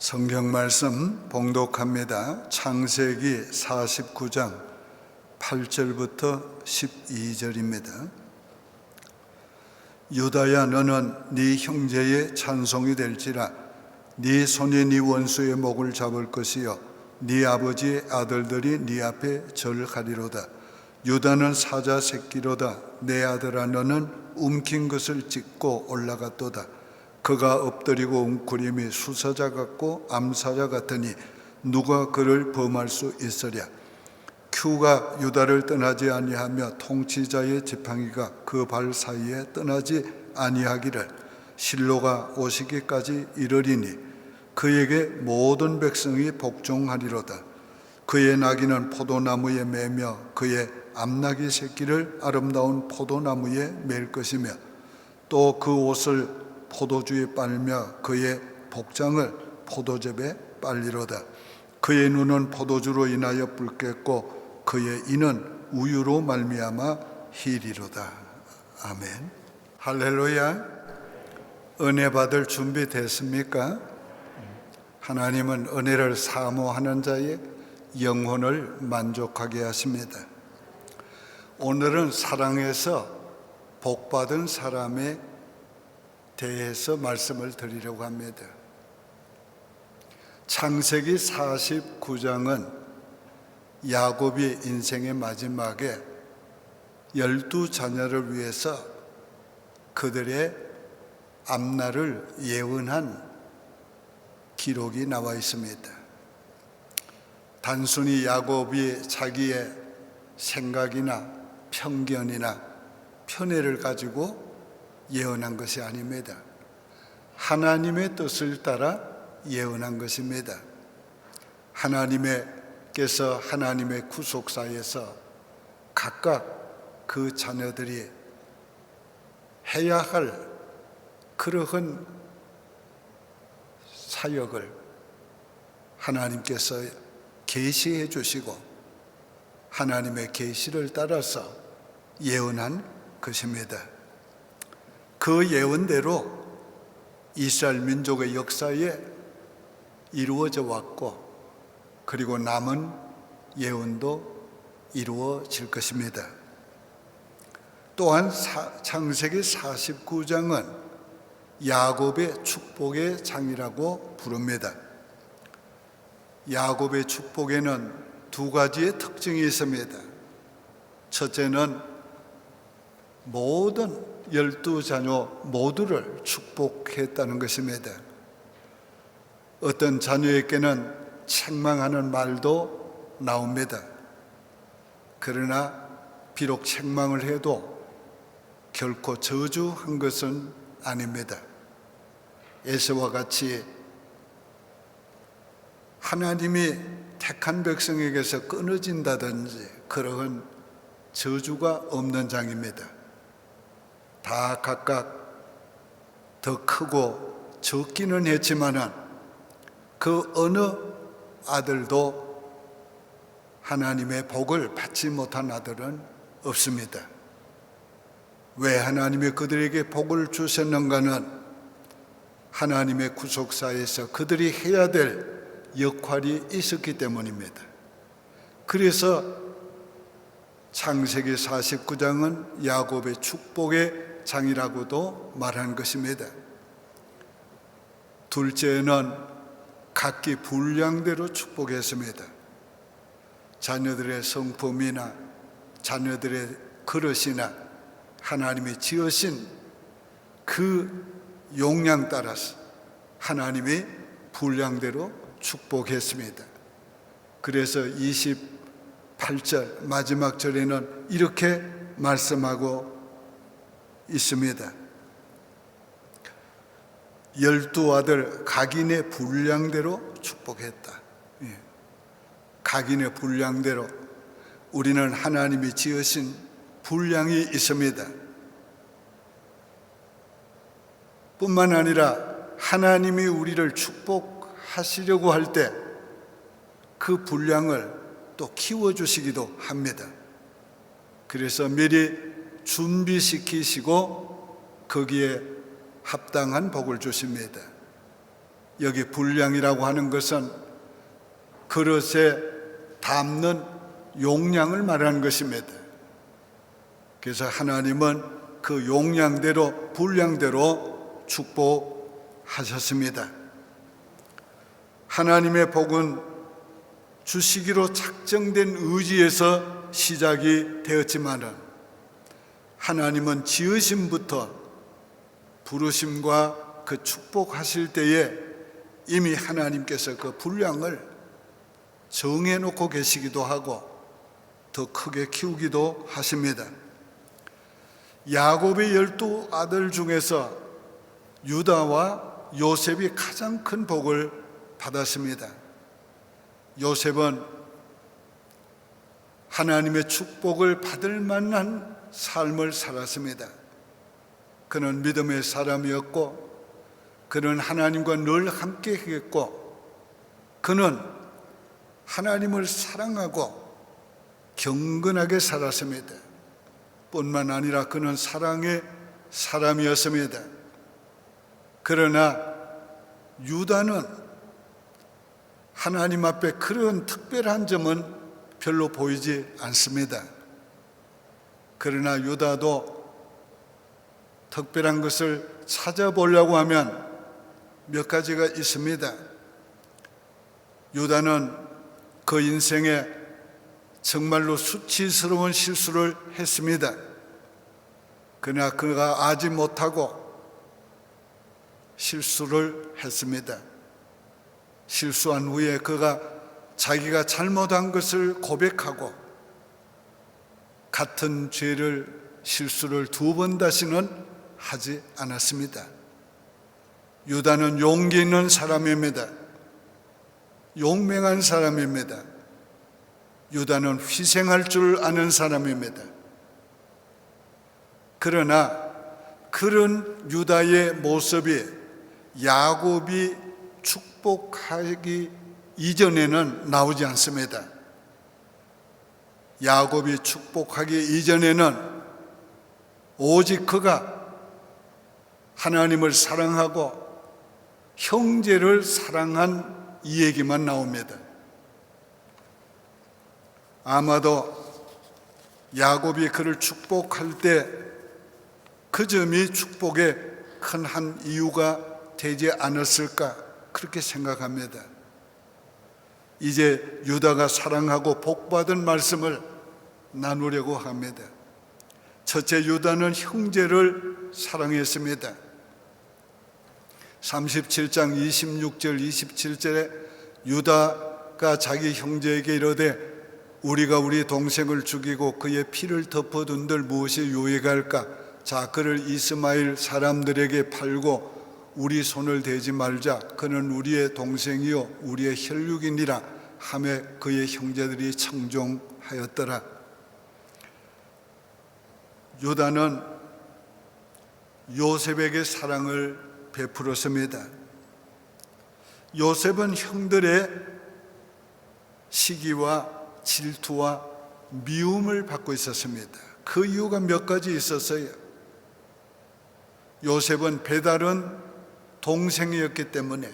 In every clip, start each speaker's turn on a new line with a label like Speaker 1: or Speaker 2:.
Speaker 1: 성경 말씀 봉독합니다. 창세기 49장 8절부터 12절입니다. 유다야, 너는 네 형제의 찬송이 될지라. 네 손이 네 원수의 목을 잡을 것이요 네 아버지의 아들들이 네 앞에 절하리로다. 유다는 사자 새끼로다. 내 아들아, 너는 움킨 것을 찢고 올라갔도다. 그가 엎드리고 웅크림이 수사자 같고 암사자 같으니 누가 그를 범할 수 있으랴. 큐가 유다를 떠나지 아니하며 통치자의 지팡이가 그 발 사이에 떠나지 아니하기를 실로가 오시기까지 이르리니 그에게 모든 백성이 복종하리로다. 그의 나귀는 포도나무에 매며 그의 암나귀 새끼를 아름다운 포도나무에 맬 것이며 또 그 옷을 포도주에 빨며 그의 복장을 포도즙에 빨리로다. 그의 눈은 포도주로 인하여 붉겠고 그의 이는 우유로 말미암아 희리로다. 아멘. 할렐루야. 은혜 받을 준비 됐습니까? 하나님은 은혜를 사모하는 자의 영혼을 만족하게 하십니다. 오늘은 사랑해서 복받은 사람에 대해서 말씀을 드리려고 합니다. 창세기 49장은 야곱이 인생의 마지막에 12자녀를 위해서 그들의 앞날을 예언한 기록이 나와 있습니다. 단순히 야곱이 자기의 생각이나 편견이나 편애를 가지고 예언한 것이 아닙니다. 하나님의 뜻을 따라 예언한 것입니다. 하나님께서 하나님의 구속사에서 각각 그 자녀들이 해야 할 그러한 사역을 하나님께서 계시해 주시고 하나님의 계시를 따라서 예언한 것입니다. 그 예언대로 이스라엘 민족의 역사에 이루어져 왔고 그리고 남은 예언도 이루어질 것입니다. 또한 창세기 49장은 야곱의 축복의 장이라고 부릅니다. 야곱의 축복에는 두 가지의 특징이 있습니다. 첫째는 모든 12자녀 모두를 축복했다는 것입니다. 어떤 자녀에게는 책망하는 말도 나옵니다. 그러나 비록 책망을 해도 결코 저주한 것은 아닙니다. 에서와 같이 하나님이 택한 백성에게서 끊어진다든지 그러한 저주가 없는 장입니다. 다 각각 더 크고 적기는 했지만은 그 어느 아들도 하나님의 복을 받지 못한 아들은 없습니다. 왜 하나님이 그들에게 복을 주셨는가는 하나님의 구속사에서 그들이 해야 될 역할이 있었기 때문입니다. 그래서 창세기 49장은 야곱의 축복의 장이라고도 말한 것입니다. 둘째는 각기 분량대로 축복했습니다. 자녀들의 성품이나 자녀들의 그릇이나 하나님이 지으신 그 용량 따라서 하나님이 분량대로 축복했습니다. 그래서 28절 마지막 절에는 이렇게 말씀하고 있습니다. 12아들 각인의 분량대로 축복했다. 각인의 분량대로 우리는 하나님이 지으신 분량이 있습니다. 뿐만 아니라 하나님이 우리를 축복하시려고 할 때 그 분량을 또 키워주시기도 합니다. 그래서 미리 준비시키시고 거기에 합당한 복을 주십니다. 여기 분량이라고 하는 것은 그릇에 담는 용량을 말하는 것입니다. 그래서 하나님은 그 용량대로 분량대로 축복하셨습니다. 하나님의 복은 주시기로 작정된 의지에서 시작이 되었지만은 하나님은 지으심부터 부르심과 그 축복하실 때에 이미 하나님께서 그 분량을 정해놓고 계시기도 하고 더 크게 키우기도 하십니다. 야곱의 12 아들 중에서 유다와 요셉이 가장 큰 복을 받았습니다. 요셉은 하나님의 축복을 받을 만한 삶을 살았습니다. 그는 믿음의 사람이었고 그는 하나님과 늘 함께 했고 그는 하나님을 사랑하고 경건하게 살았습니다. 뿐만 아니라 그는 사랑의 사람이었습니다. 그러나 유다는 하나님 앞에 그런 특별한 점은 별로 보이지 않습니다. 그러나 유다도 특별한 것을 찾아보려고 하면 몇 가지가 있습니다. 유다는 그 인생에 정말로 수치스러운 실수를 했습니다. 그러나 그가 아지 못하고 실수를 했습니다. 실수한 후에 그가 자기가 잘못한 것을 고백하고 같은 죄를 실수를 2번 다시는 하지 않았습니다. 유다는 용기 있는 사람입니다. 용맹한 사람입니다. 유다는 희생할 줄 아는 사람입니다. 그러나 그런 유다의 모습이 야곱이 축복하기 이전에는 나오지 않습니다. 야곱이 축복하기 이전에는 오직 그가 하나님을 사랑하고 형제를 사랑한 이 얘기만 나옵니다. 아마도 야곱이 그를 축복할 때 그 점이 축복의 큰 한 이유가 되지 않았을까 그렇게 생각합니다. 이제 유다가 사랑하고 복받은 말씀을 나누려고 합니다. 첫째, 유다는 형제를 사랑했습니다. 37장 26절 27절에 유다가 자기 형제에게 이르되 우리가 우리 동생을 죽이고 그의 피를 덮어둔들 무엇이 유익할까? 자, 그를 이스마엘 사람들에게 팔고 우리 손을 대지 말자. 그는 우리의 동생이요 우리의 혈육이니라 하며 그의 형제들이 청종하였더라. 유다는 요셉에게 사랑을 베풀었습니다. 요셉은 형들의 시기와 질투와 미움을 받고 있었습니다. 그 이유가 몇 가지 있었어요. 요셉은 배다른 동생이었기 때문에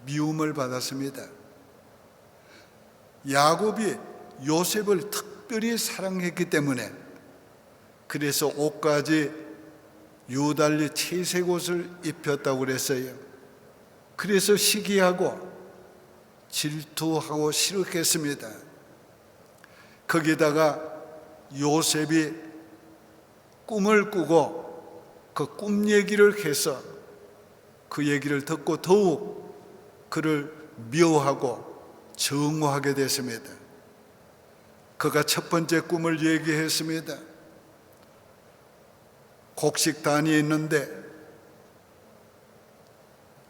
Speaker 1: 미움을 받았습니다. 야곱이 요셉을 특별히 사랑했기 때문에 그래서 옷까지 유달리 채색 옷을 입혔다고 그랬어요. 그래서 시기하고 질투하고 싫어했습니다. 거기다가 요셉이 꿈을 꾸고 그 꿈 얘기를 해서 그 얘기를 듣고 더욱 그를 미워하고 정오하게 됐습니다. 그가 첫 번째 꿈을 얘기했습니다. 곡식단이 있는데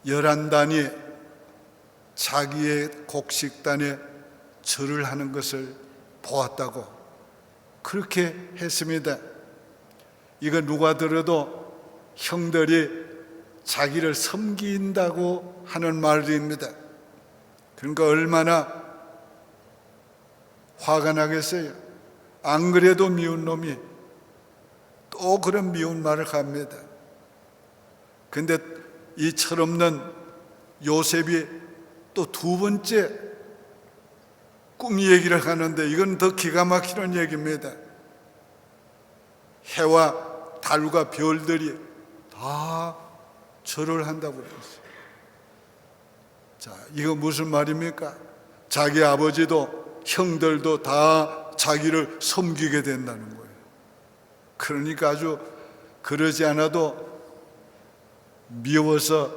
Speaker 1: 11단이 자기의 곡식단에 절을 하는 것을 보았다고 그렇게 했습니다. 이거 누가 들어도 형들이 자기를 섬긴다고 하는 말입니다. 그러니까 얼마나 화가 나겠어요. 안 그래도 미운 놈이 또 그런 미운 말을 합니다. 근데 이 철없는 요셉이 또 두 번째 꿈 얘기를 하는데 이건 더 기가 막히는 얘기입니다. 해와 달과 별들이 다 절을 한다고 그랬어요. 자, 이거 무슨 말입니까? 자기 아버지도 형들도 다 자기를 섬기게 된다는 거예요. 그러니까 아주 그러지 않아도 미워서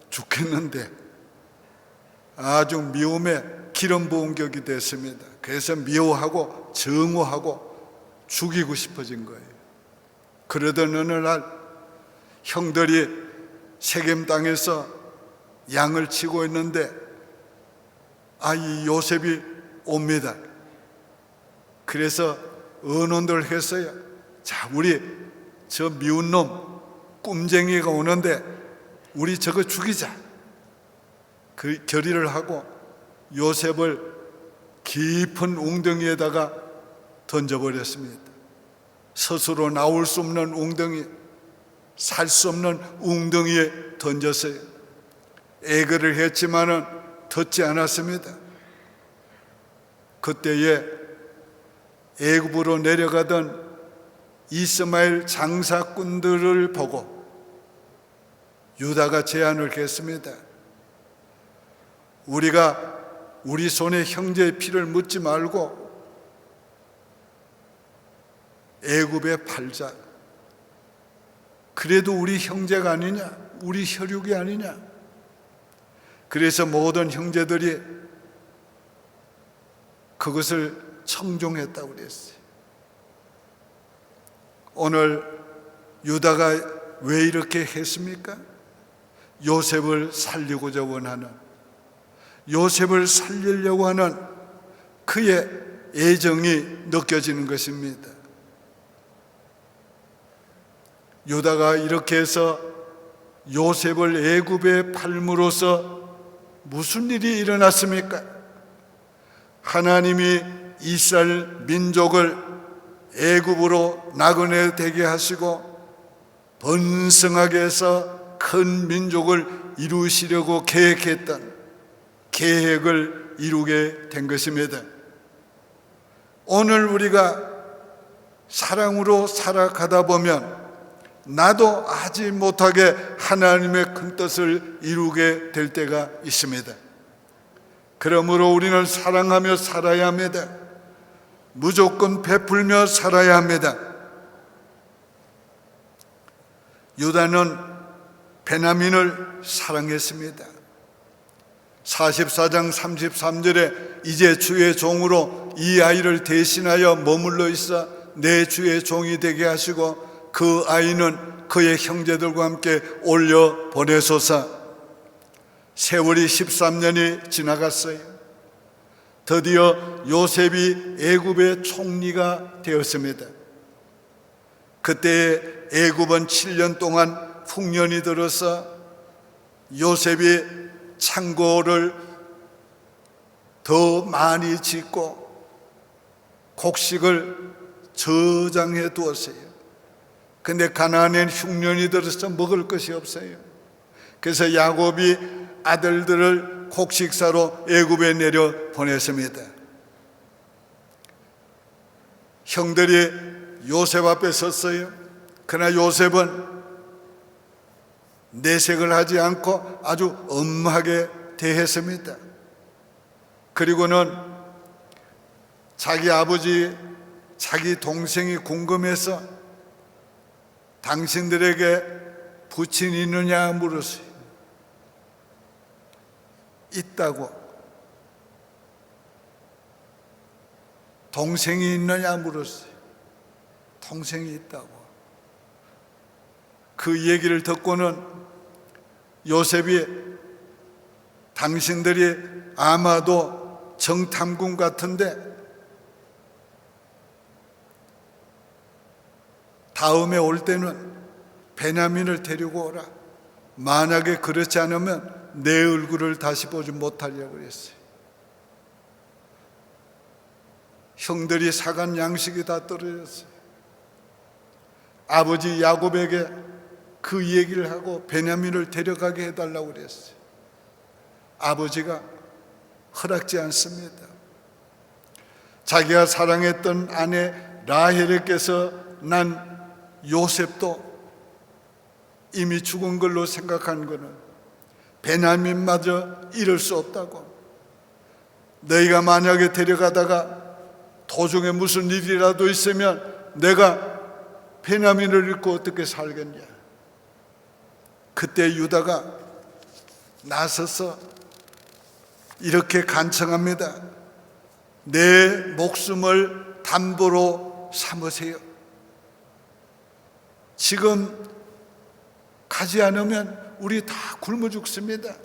Speaker 1: 죽겠는데 아주 미움에 기름 부은 격이 됐습니다. 그래서 미워하고 증오하고 죽이고 싶어진 거예요. 그러던 어느 날 형들이 세겜 땅에서 양을 치고 있는데 이 요셉이 옵니다. 그래서 언언들 했어요. 자, 우리 저 미운 놈 꿈쟁이가 오는데 우리 저거 죽이자. 그 결의를 하고 요셉을 깊은 웅덩이에다가 던져버렸습니다. 스스로 나올 수 없는 웅덩이, 살 수 없는 웅덩이에 던졌어요. 애걸을 했지만은 듣지 않았습니다. 그때에 애굽으로 내려가던 이스마엘 장사꾼들을 보고 유다가 제안을 했습니다. 우리가 우리 손에 형제의 피를 묻지 말고 애굽에 팔자. 그래도 우리 형제가 아니냐, 우리 혈육이 아니냐. 그래서 모든 형제들이 그것을 청종했다고 그랬어요. 오늘 유다가 왜 이렇게 했습니까? 요셉을 살리고자 원하는, 요셉을 살리려고 하는 그의 애정이 느껴지는 것입니다. 유다가 이렇게 해서 요셉을 애굽에 팔므로써 무슨 일이 일어났습니까? 하나님이 이스라엘 민족을 애굽으로 나그네 되게 하시고 번성하게 해서 큰 민족을 이루시려고 계획했던 계획을 이루게 된 것입니다. 오늘 우리가 사랑으로 살아가다 보면 나도 하지 못하게 하나님의 큰 뜻을 이루게 될 때가 있습니다. 그러므로 우리는 사랑하며 살아야 합니다. 무조건 베풀며 살아야 합니다. 유다는 베냐민을 사랑했습니다. 44장 33절에 이제 주의 종으로 이 아이를 대신하여 머물러 있어 내 주의 종이 되게 하시고 그 아이는 그의 형제들과 함께 올려 보내소서. 세월이 13년이 지나갔어요. 드디어 요셉이 애굽의 총리가 되었습니다. 그때 애굽은 7년 동안 풍년이 들어서 요셉이 창고를 더 많이 짓고 곡식을 저장해 두었어요. 근데 가나안엔 흉년이 들어서 먹을 것이 없어요. 그래서 야곱이 아들들을 곡식사로 애굽에 내려 보냈습니다. 형들이 요셉 앞에 섰어요. 그러나 요셉은 내색을 하지 않고 아주 엄하게 대했습니다. 그리고는 자기 아버지, 자기 동생이 궁금해서 당신들에게 부친이 있느냐 물었어요. 있다고. 동생이 있느냐 물었어요. 동생이 있다고. 그 얘기를 듣고는 요셉이 당신들이 아마도 정탐꾼 같은데 다음에 올 때는 베냐민을 데리고 오라. 만약에 그렇지 않으면 내 얼굴을 다시 보지 못하려고 그랬어요. 형들이 사간 양식이 다 떨어졌어요. 아버지 야곱에게 그 얘기를 하고 베냐민을 데려가게 해달라고 그랬어요. 아버지가 허락지 않습니다. 자기가 사랑했던 아내 라헬에게서 난 요셉도 이미 죽은 걸로 생각한 것은 베냐민마저 잃을 수 없다고. 너희가 만약에 데려가다가 도중에 무슨 일이라도 있으면 내가 베냐민을 잃고 어떻게 살겠냐. 그때 유다가 나서서 이렇게 간청합니다. 내 목숨을 담보로 삼으세요. 지금 가지 않으면 우리 다 굶어 죽습니다.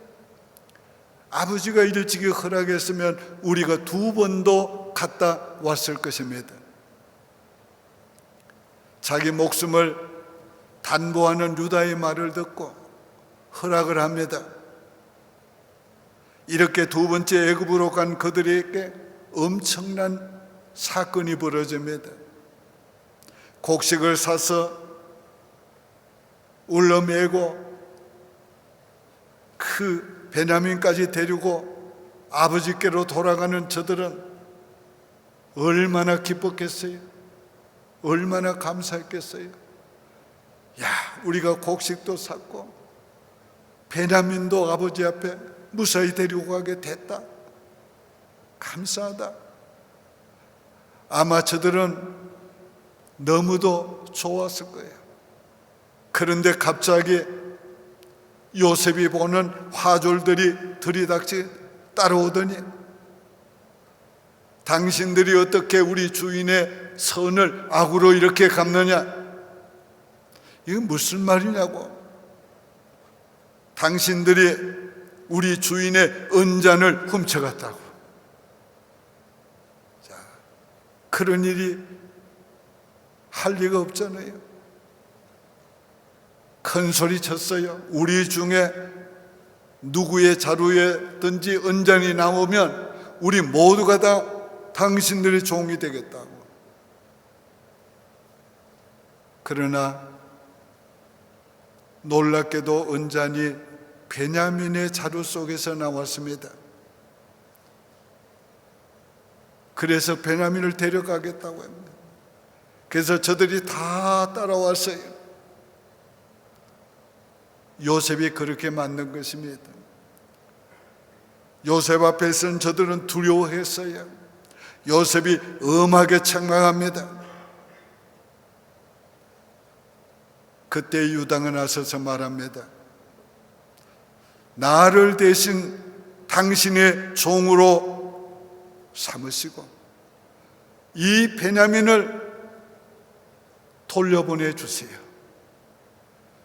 Speaker 1: 아버지가 일찍이 허락했으면 우리가 2번도 갔다 왔을 것입니다. 자기 목숨을 담보하는 유다의 말을 듣고 허락을 합니다. 이렇게 2번째 애굽으로 간 그들에게 엄청난 사건이 벌어집니다. 곡식을 사서 울러매고 그 베냐민까지 데리고 아버지께로 돌아가는 저들은 얼마나 기뻤겠어요? 얼마나 감사했겠어요? 야, 우리가 곡식도 샀고 베냐민도 아버지 앞에 무사히 데리고 가게 됐다. 감사하다. 아마 저들은 너무도 좋았을 거예요. 그런데 갑자기 요셉이 보는 화졸들이 들이닥치 따라오더니 당신들이 어떻게 우리 주인의 선을 악으로 이렇게 갚느냐? 이건 무슨 말이냐고. 당신들이 우리 주인의 은잔을 훔쳐갔다고. 자, 그런 일이 할 리가 없잖아요. 큰 소리 쳤어요. 우리 중에 누구의 자루에든지 은잔이 나오면 우리 모두가 다 당신들의 종이 되겠다고. 그러나 놀랍게도 은잔이 베냐민의 자루 속에서 나왔습니다. 그래서 베냐민을 데려가겠다고 합니다. 그래서 저들이 다 따라왔어요. 요셉이 그렇게 만든 것입니다. 요셉 앞에서는 저들은 두려워했어요. 요셉이 엄하게 책망합니다. 그때 유다가 나서서 말합니다. 나를 대신 당신의 종으로 삼으시고 이 베냐민을 돌려보내 주세요.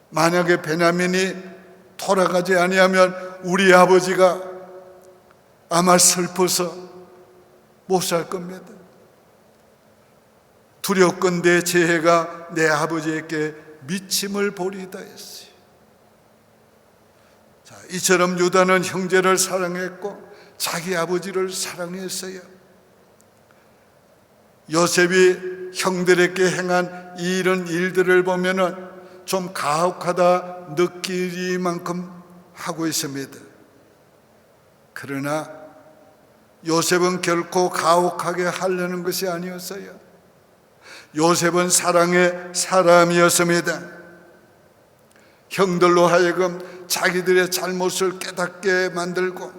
Speaker 1: 만약에 베냐민이 돌아가지 아니하면 우리 아버지가 아마 슬퍼서 못 살 겁니다. 두렵건대 제 해가 내 아버지에게 미침을 보리다 했어요. 자, 이처럼 유다는 형제를 사랑했고 자기 아버지를 사랑했어요. 요셉이 형들에게 행한 이런 일들을 보면은 좀 가혹하다 느끼리만큼 하고 있습니다. 그러나 요셉은 결코 가혹하게 하려는 것이 아니었어요. 요셉은 사랑의 사람이었습니다. 형들로 하여금 자기들의 잘못을 깨닫게 만들고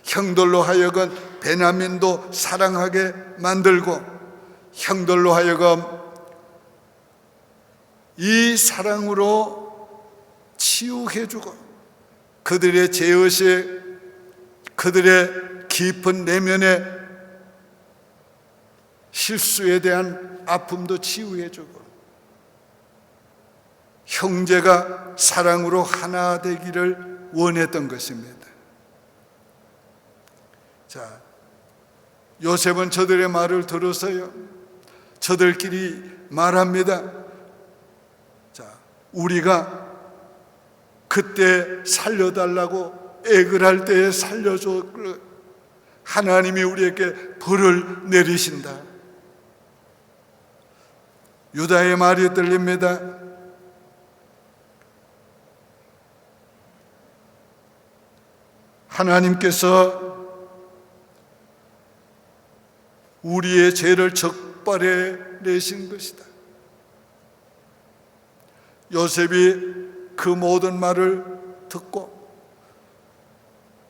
Speaker 1: 형들로 하여금 베냐민도 사랑하게 만들고 형들로 하여금 이 사랑으로 치유해주고 그들의 죄의식, 그들의 깊은 내면의 실수에 대한 아픔도 치유해주고 형제가 사랑으로 하나 되기를 원했던 것입니다. 자, 요셉은 저들의 말을 들었어요. 저들끼리 말합니다. 자, 우리가 그때 살려달라고 애글 할 때에 살려줘. 하나님이 우리에게 벌을 내리신다. 유다의 말이 들립니다. 하나님께서 우리의 죄를 적발해 내신 것이다. 요셉이 그 모든 말을 듣고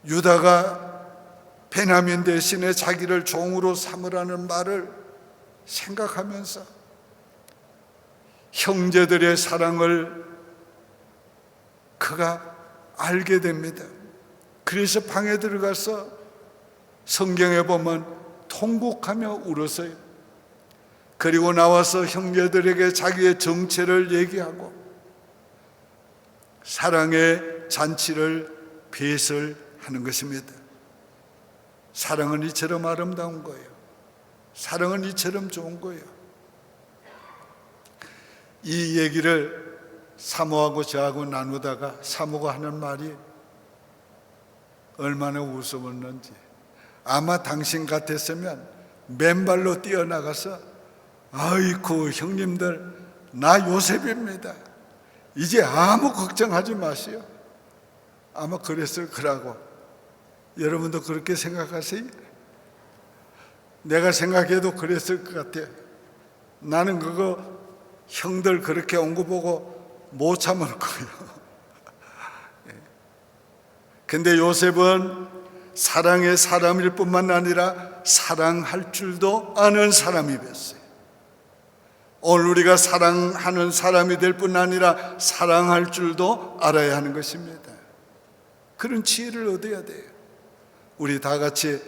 Speaker 1: 유다가 베냐민 대신에 자기를 종으로 삼으라는 말을 생각하면서 형제들의 사랑을 그가 알게 됩니다. 그래서 방에 들어가서 성경에 보면 통곡하며 울었어요. 그리고 나와서 형제들에게 자기의 정체를 얘기하고 사랑의 잔치를 배설하는 것입니다. 사랑은 이처럼 아름다운 거예요. 사랑은 이처럼 좋은 거예요. 이 얘기를 사모하고 저하고 나누다가 사모가 하는 말이 얼마나 우스웠는지, 아마 당신 같았으면 맨발로 뛰어나가서 아이고 형님들 나 요셉입니다, 이제 아무 걱정하지 마시오, 아마 그랬을 거라고. 여러분도 그렇게 생각하세요? 내가 생각해도 그랬을 것 같아요. 나는 그거 형들 그렇게 온 거 보고 못 참을 거예요. 근데 요셉은 사랑의 사람일 뿐만 아니라 사랑할 줄도 아는 사람이 됐어요. 오늘 우리가 사랑하는 사람이 될 뿐 아니라 사랑할 줄도 알아야 하는 것입니다. 그런 지혜를 얻어야 돼요. 우리 다 같이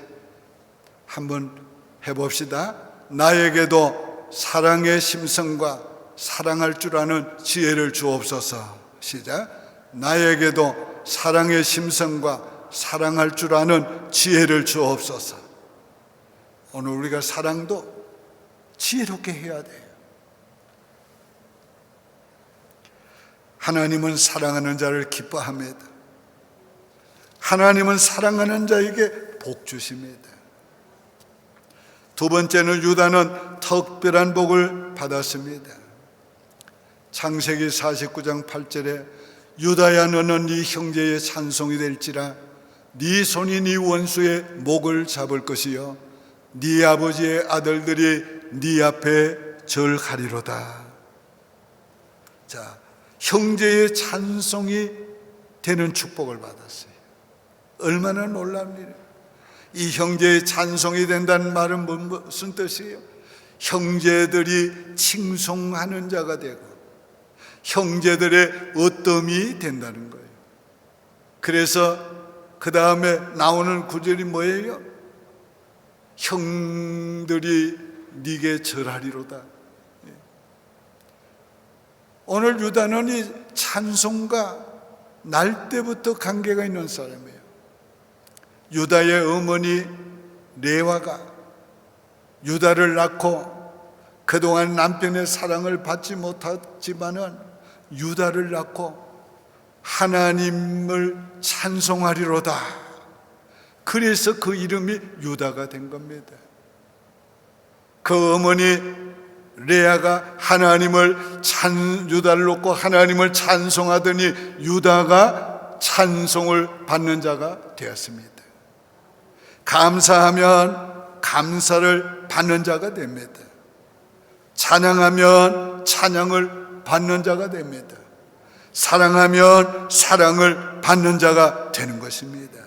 Speaker 1: 한번 해봅시다. 나에게도 사랑의 심성과 사랑할 줄 아는 지혜를 주옵소서. 시작. 나에게도 사랑의 심성과 사랑할 줄 아는 지혜를 주옵소서. 오늘 우리가 사랑도 지혜롭게 해야 돼요. 하나님은 사랑하는 자를 기뻐합니다. 하나님은 사랑하는 자에게 복 주십니다. 두 번째는 유다는 특별한 복을 받았습니다. 창세기 49장 8절에 유다야 너는 네 형제의 찬송이 될지라 네 손이 네 원수의 목을 잡을 것이요 네 아버지의 아들들이 네 앞에 절하리로다. 자, 형제의 찬송이 되는 축복을 받았어요. 얼마나 놀라운 일이에요. 이 형제의 찬송이 된다는 말은 무슨 뜻이에요? 형제들이 칭송하는 자가 되고 형제들의 어뜸이 된다는 거예요. 그래서 그 다음에 나오는 구절이 뭐예요? 형들이 네게 절하리로다. 오늘 유다는 이 찬송과 날 때부터 관계가 있는 사람이에요. 유다의 어머니 레와가 유다를 낳고 그동안 남편의 사랑을 받지 못했지만은 유다를 낳고 하나님을 찬송하리로다. 그래서 그 이름이 유다가 된 겁니다. 그 어머니 레아가 유다를 놓고 하나님을 찬송하더니 유다가 찬송을 받는 자가 되었습니다. 감사하면 감사를 받는 자가 됩니다. 찬양하면 찬양을 받는 자가 됩니다. 사랑하면 사랑을 받는 자가 되는 것입니다.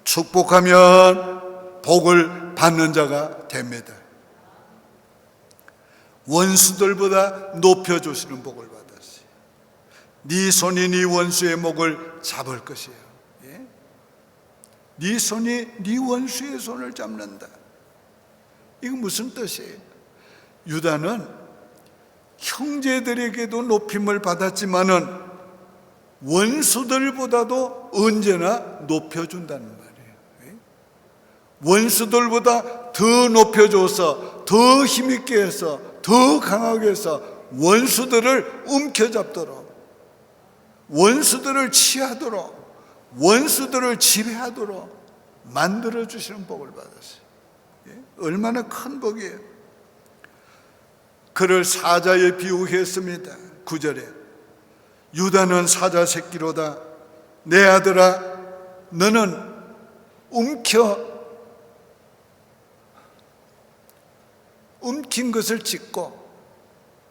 Speaker 1: 축복하면 복을 받는 자가 됩니다. 원수들보다 높여주시는 복을 받았어요. 네 손이 네 원수의 목을 잡을 것이에요. 네 손이 네 원수의 손을 잡는다. 이거 무슨 뜻이에요? 유다는 형제들에게도 높임을 받았지만은 원수들보다도 언제나 높여준다는 말이에요. 원수들보다 더 높여줘서 더 힘있게 해서 더 강하게 해서 원수들을 움켜잡도록, 원수들을 취하도록, 원수들을 지배하도록 만들어주시는 복을 받았어요. 얼마나 큰 복이에요. 그를 사자에 비유했습니다. 9절에 유다는 사자 새끼로다. 내 아들아 너는 움킨 것을 짚고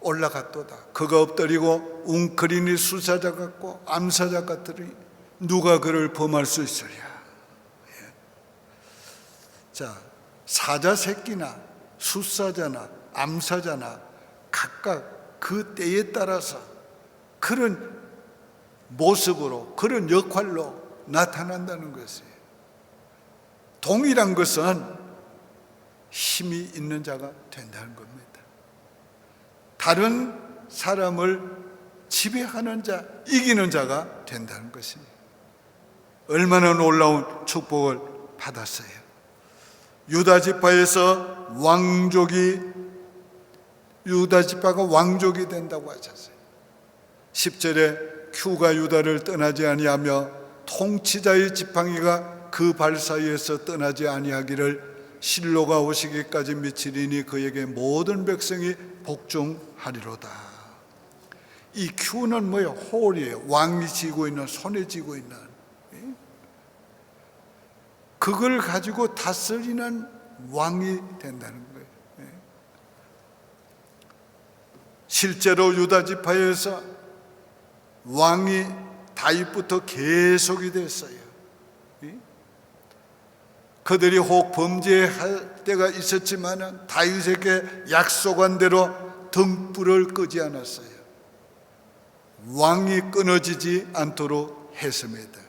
Speaker 1: 올라갔도다. 그가 엎드리고 웅크리니 수사자 같고 암사자 같으니 누가 그를 범할 수 있으랴. 예. 자, 사자 새끼나 수사자나 암사자나 각각 그 때에 따라서 그런 모습으로, 그런 역할로 나타난다는 것이에요. 동일한 것은 힘이 있는 자가 된다는 겁니다. 다른 사람을 지배하는 자, 이기는 자가 된다는 것입니다. 얼마나 놀라운 축복을 받았어요. 유다 지파에서 유다 지파가 왕족이 된다고 하셨어요. 10절에 큐가 유다를 떠나지 아니하며 통치자의 지팡이가 그 발 사이에서 떠나지 아니하기를 실로가 오시기까지 미치리니 그에게 모든 백성이 복종하리로다. 이 큐는 뭐예요? 홀이에요. 왕이 쥐고 있는, 손에 쥐고 있는, 그걸 가지고 다스리는 왕이 된다는 거예요. 실제로 유다 지파에서 왕이 다윗부터 계속이 됐어요. 그들이 혹 범죄할 때가 있었지만 다윗에게 약속한 대로 등불을 끄지 않았어요. 왕이 끊어지지 않도록 했습니다.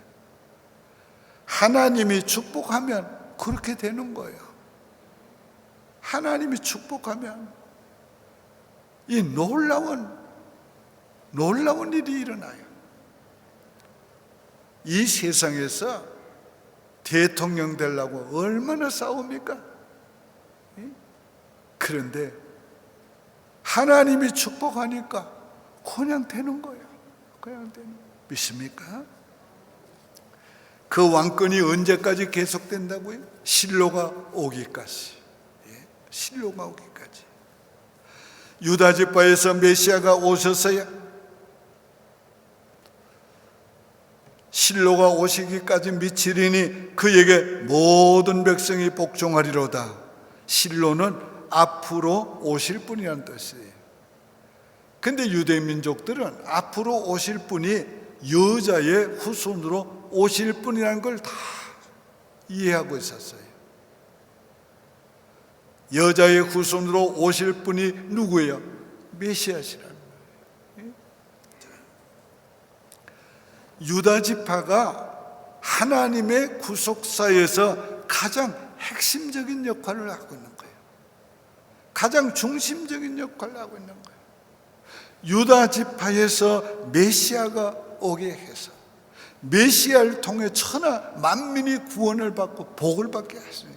Speaker 1: 하나님이 축복하면 그렇게 되는 거예요. 하나님이 축복하면 이 놀라운 일이 일어나요. 이 세상에서 대통령 되려고 얼마나 싸웁니까? 그런데 하나님이 축복하니까 그냥 되는 거예요. 그냥 되는 거예요. 믿습니까? 그 왕권이 언제까지 계속된다고요? 실로가 오기까지. 실로가 오기까지. 유다 지파에서 메시아가 오셨어야 실로가 오시기까지 미치리니 그에게 모든 백성이 복종하리로다. 실로는 앞으로 오실 분이라는 뜻이에요. 근데 유대 민족들은 앞으로 오실 분이 여자의 후손으로 오실 분이라는 걸 다 이해하고 있었어요. 여자의 후손으로 오실 분이 누구예요? 메시아시라는 거예요. 유다 지파가 하나님의 구속사에서 가장 핵심적인 역할을 하고 있는 거예요. 가장 중심적인 역할을 하고 있는 거예요. 유다 지파에서 메시아가 오게 해서 메시아를 통해 천하 만민이 구원을 받고 복을 받게 하시니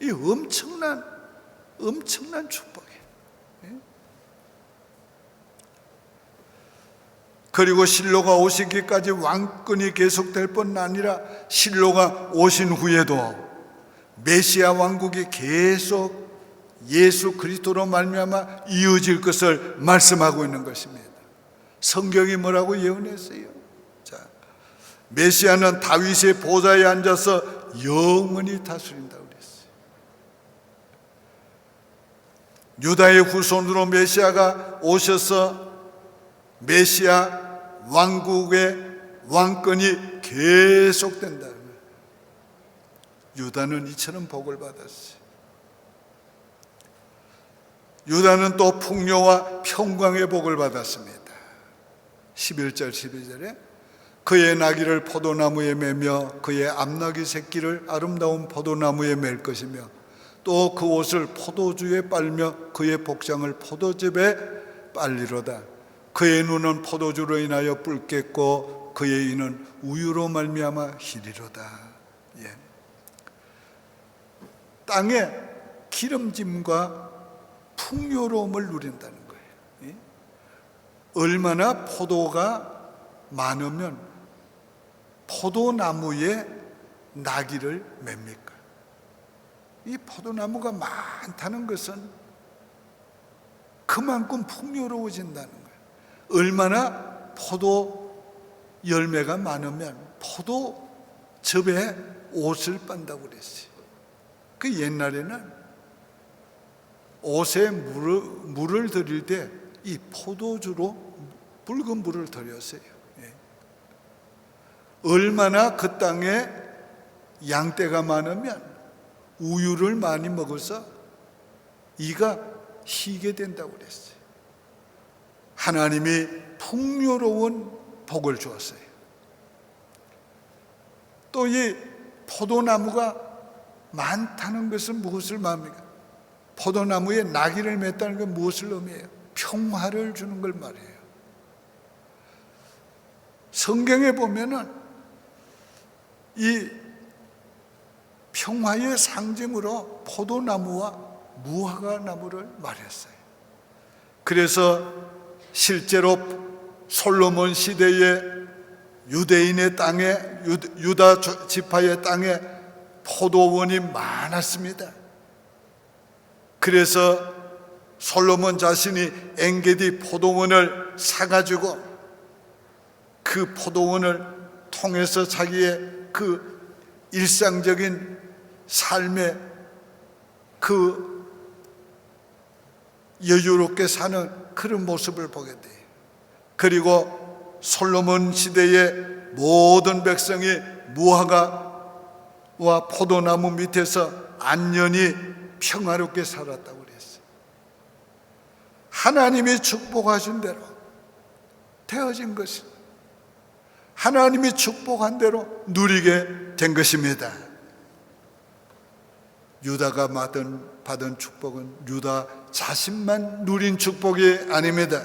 Speaker 1: 이 엄청난 축복이에요. 그리고 실로가 오시기까지 왕권이 계속될 뿐 아니라 실로가 오신 후에도 메시아 왕국이 계속 예수 그리스도로 말미암아 이어질 것을 말씀하고 있는 것입니다. 성경이 뭐라고 예언했어요? 자, 메시아는 다윗의 보좌에 앉아서 영원히 다스린다고 그랬어요. 유다의 후손으로 메시아가 오셔서 메시아 왕국의 왕권이 계속된다는 거예요. 유다는 이처럼 복을 받았어요. 유다는 또 풍요와 평강의 복을 받았습니다. 11절 12절에 그의 나귀를 포도나무에 매며 그의 암나귀 새끼를 아름다운 포도나무에 맬 것이며 또 그 옷을 포도주에 빨며 그의 복장을 포도즙에 빨리로다. 그의 눈은 포도주로 인하여 붉겠고 그의 이는 우유로 말미암아 희리로다. 예. 땅에 기름짐과 풍요로움을 누린다는 거예요. 예? 얼마나 포도가 많으면 포도나무에 나귀를 맵니까? 이 포도나무가 많다는 것은 그만큼 풍요로워진다는 거예요. 얼마나 포도 열매가 많으면 포도 접에 옷을 빤다고 그랬어요. 그 옛날에는 옷에 물을 들일 때 이 포도주로 붉은 물을 들였어요. 얼마나 그 땅에 양떼가 많으면 우유를 많이 먹어서 이가 희게 된다고 그랬어요. 하나님이 풍요로운 복을 주었어요. 또 이 포도나무가 많다는 것은 무엇을 말합니까? 포도나무에 나귀를 맸다는 건 무엇을 의미해요? 평화를 주는 걸 말해요. 성경에 보면은 이 평화의 상징으로 포도나무와 무화과 나무를 말했어요. 그래서 실제로 솔로몬 시대에 유대인의 땅에, 유다 지파의 땅에 포도원이 많았습니다. 그래서 솔로몬 자신이 엔게디 포도원을 사가지고 그 포도원을 통해서 자기의 그 일상적인 삶의 그 여유롭게 사는 그런 모습을 보게 돼요. 그리고 솔로몬 시대의 모든 백성이 무화과와 포도나무 밑에서 안전히 평화롭게 살았다고 그랬어요. 하나님이 축복하신 대로 되어진 것입니다. 하나님이 축복한 대로 누리게 된 것입니다. 유다가 받은 축복은 유다 자신만 누린 축복이 아닙니다.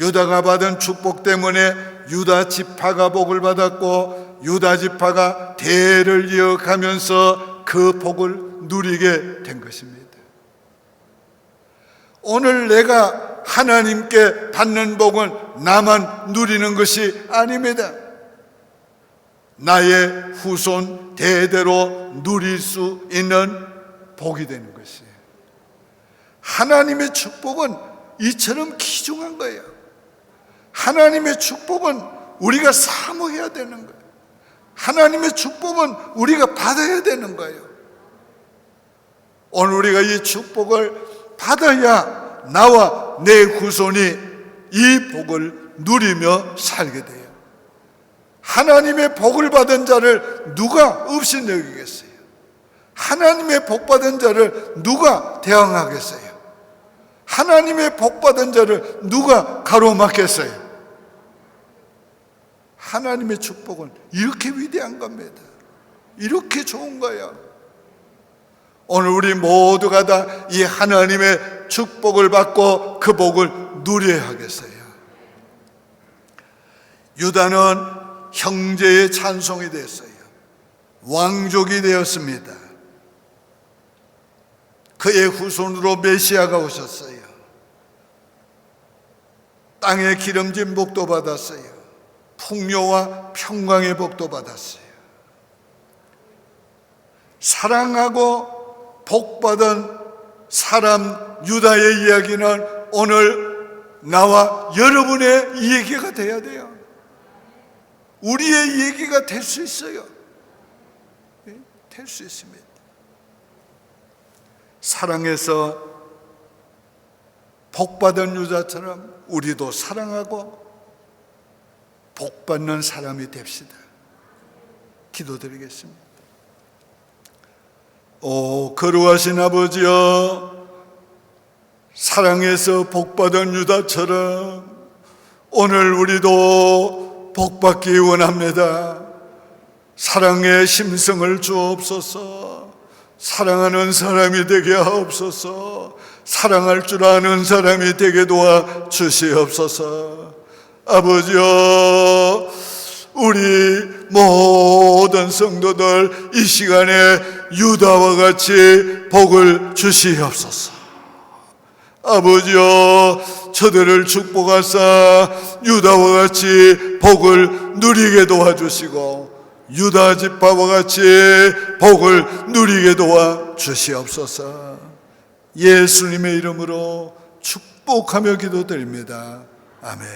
Speaker 1: 유다가 받은 축복 때문에 유다 지파가 복을 받았고 유다 지파가 대를 이어가면서 그 복을 누리게 된 것입니다. 오늘 내가 하나님께 받는 복은 나만 누리는 것이 아닙니다. 나의 후손 대대로 누릴 수 있는 복이 되는 것이에요. 하나님의 축복은 이처럼 귀중한 거예요. 하나님의 축복은 우리가 사모해야 되는 거예요. 하나님의 축복은 우리가 받아야 되는 거예요. 오늘 우리가 이 축복을 받아야 나와 내 후손이 이 복을 누리며 살게 돼요. 하나님의 복을 받은 자를 누가 없이 여기겠어요? 하나님의 복 받은 자를 누가 대항하겠어요? 하나님의 복 받은 자를 누가 가로막겠어요? 하나님의 축복은 이렇게 위대한 겁니다. 이렇게 좋은 거예요. 오늘 우리 모두가 다 이 하나님의 축복을 받고 그 복을 누려야 하겠어요. 유다는 형제의 찬송이 됐어요. 왕족이 되었습니다. 그의 후손으로 메시아가 오셨어요. 땅의 기름진 복도 받았어요. 풍요와 평강의 복도 받았어요. 사랑하고 복받은 사람 유다의 이야기는 오늘 나와 여러분의 이야기가 돼야 돼요. 우리의 얘기가 될 수 있어요. 될 수 있습니다. 사랑해서 복받은 유다처럼 우리도 사랑하고 복받는 사람이 됩시다. 기도드리겠습니다. 오 거룩하신 아버지여, 사랑해서 복받은 유다처럼 오늘 우리도 복받기 원합니다. 사랑의 심성을 주옵소서. 사랑하는 사람이 되게 하옵소서. 사랑할 줄 아는 사람이 되게 도와 주시옵소서. 아버지여, 우리 모든 성도들 이 시간에 유다와 같이 복을 주시옵소서. 아버지여, 저들을 축복하사 유다와 같이 복을 누리게 도와주시고 유다 지파와 같이 복을 누리게 도와주시옵소서. 예수님의 이름으로 축복하며 기도드립니다. 아멘.